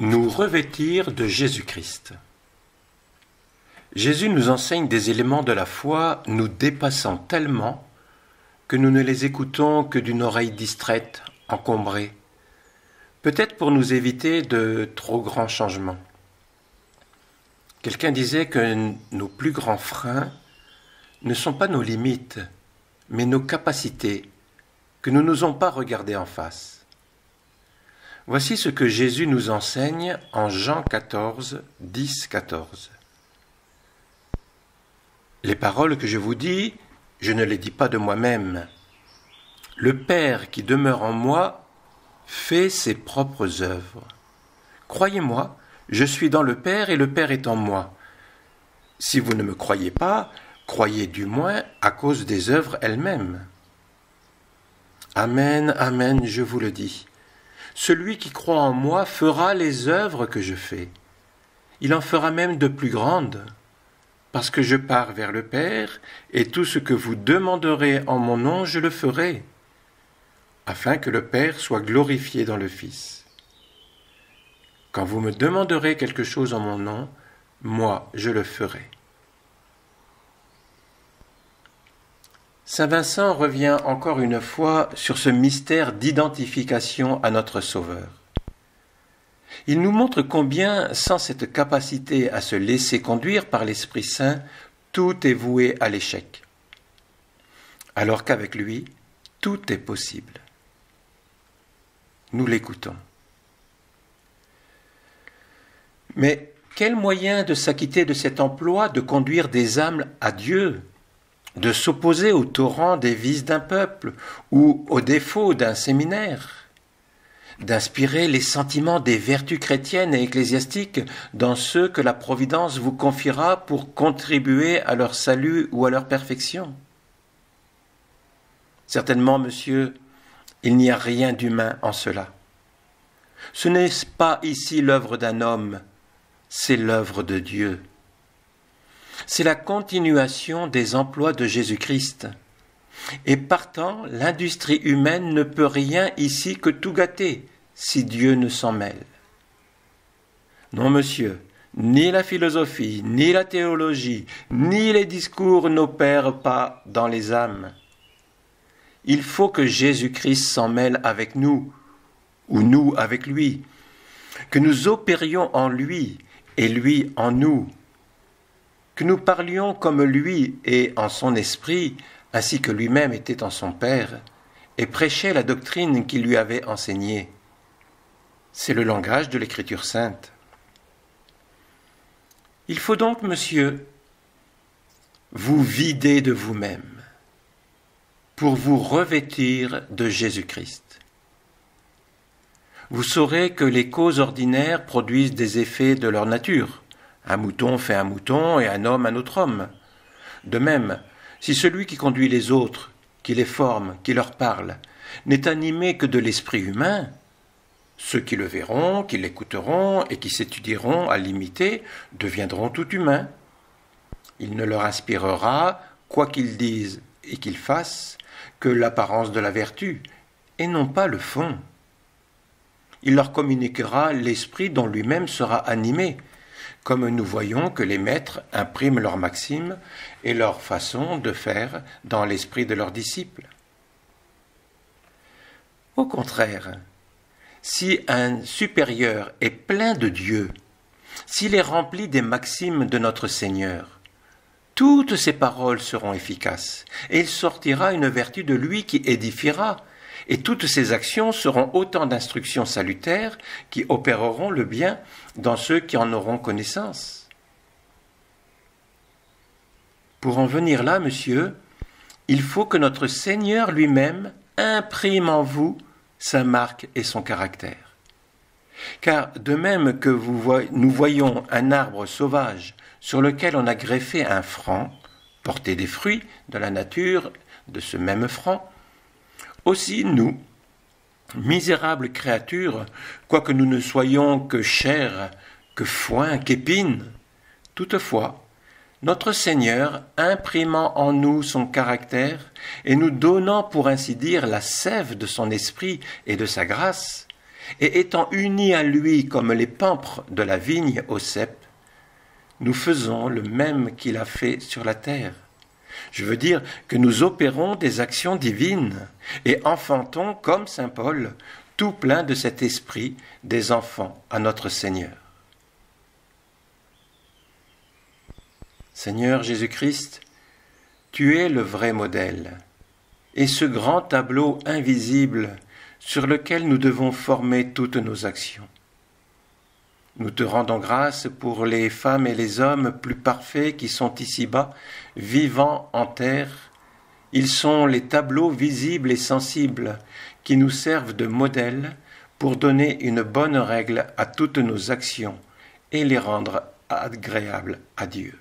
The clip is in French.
Nous revêtir de Jésus-Christ. Jésus nous enseigne des éléments de la foi nous dépassant tellement que nous ne les écoutons que d'une oreille distraite, encombrée, peut-être pour nous éviter de trop grands changements. Quelqu'un disait que nos plus grands freins ne sont pas nos limites, mais nos capacités, que nous n'osons pas regarder en face. Voici ce que Jésus nous enseigne en Jean 14, 10-14. Les paroles que je vous dis, je ne les dis pas de moi-même. Le Père qui demeure en moi fait ses propres œuvres. Croyez-moi, je suis dans le Père et le Père est en moi. Si vous ne me croyez pas, croyez du moins à cause des œuvres elles-mêmes. Amen, amen, je vous le dis. Celui qui croit en moi fera les œuvres que je fais. Il en fera même de plus grandes, parce que je pars vers le Père, et tout ce que vous demanderez en mon nom, je le ferai, afin que le Père soit glorifié dans le Fils. Quand vous me demanderez quelque chose en mon nom, moi, je le ferai. Saint Vincent revient encore une fois sur ce mystère d'identification à notre Sauveur. Il nous montre combien, sans cette capacité à se laisser conduire par l'Esprit Saint, tout est voué à l'échec, alors qu'avec lui, tout est possible. Nous l'écoutons. Mais quel moyen de s'acquitter de cet emploi de conduire des âmes à Dieu, de s'opposer au torrent des vices d'un peuple ou aux défauts d'un séminaire, d'inspirer les sentiments des vertus chrétiennes et ecclésiastiques dans ceux que la Providence vous confiera pour contribuer à leur salut ou à leur perfection. Certainement, monsieur, il n'y a rien d'humain en cela. Ce n'est pas ici l'œuvre d'un homme, c'est l'œuvre de Dieu. C'est la continuation des emplois de Jésus-Christ. Et partant, l'industrie humaine ne peut rien ici que tout gâter, si Dieu ne s'en mêle. Non, monsieur, ni la philosophie, ni la théologie, ni les discours n'opèrent pas dans les âmes. Il faut que Jésus-Christ s'en mêle avec nous, ou nous avec lui, que nous opérions en lui, et lui en nous, que nous parlions comme lui et en son esprit, ainsi que lui-même était en son Père, et prêchait la doctrine qu'il lui avait enseignée. C'est le langage de l'Écriture sainte. Il faut donc, monsieur, vous vider de vous-même pour vous revêtir de Jésus-Christ. Vous saurez que les causes ordinaires produisent des effets de leur nature. Un mouton fait un mouton et un homme un autre homme. De même, si celui qui conduit les autres, qui les forme, qui leur parle, n'est animé que de l'esprit humain, ceux qui le verront, qui l'écouteront et qui s'étudieront à l'imiter deviendront tout humains. Il ne leur inspirera, quoi qu'ils disent et qu'ils fassent, que l'apparence de la vertu, et non pas le fond. Il leur communiquera l'esprit dont lui-même sera animé, comme nous voyons que les maîtres impriment leurs maximes et leur façon de faire dans l'esprit de leurs disciples. Au contraire, si un supérieur est plein de Dieu, s'il est rempli des maximes de notre Seigneur, toutes ses paroles seront efficaces, et il sortira une vertu de lui qui édifiera, et toutes ses actions seront autant d'instructions salutaires qui opéreront le bien dans ceux qui en auront connaissance. Pour en venir là, monsieur, il faut que notre Seigneur lui-même imprime en vous sa marque et son caractère. Car de même que nous voyons un arbre sauvage sur lequel on a greffé un franc, porter des fruits de la nature de ce même franc, aussi nous, misérables créatures, quoique nous ne soyons que chair, que foin, qu'épine, toutefois, notre Seigneur, imprimant en nous son caractère et nous donnant, pour ainsi dire, la sève de son esprit et de sa grâce, et étant unis à lui comme les pampres de la vigne au cep, nous faisons le même qu'il a fait sur la terre. Je veux dire que nous opérons des actions divines et enfantons, comme saint Paul, tout plein de cet esprit des enfants à notre Seigneur. Seigneur Jésus-Christ, tu es le vrai modèle et ce grand tableau invisible sur lequel nous devons former toutes nos actions. Nous te rendons grâce pour les femmes et les hommes plus parfaits qui sont ici-bas, vivant en terre. Ils sont les tableaux visibles et sensibles qui nous servent de modèle pour donner une bonne règle à toutes nos actions et les rendre agréables à Dieu.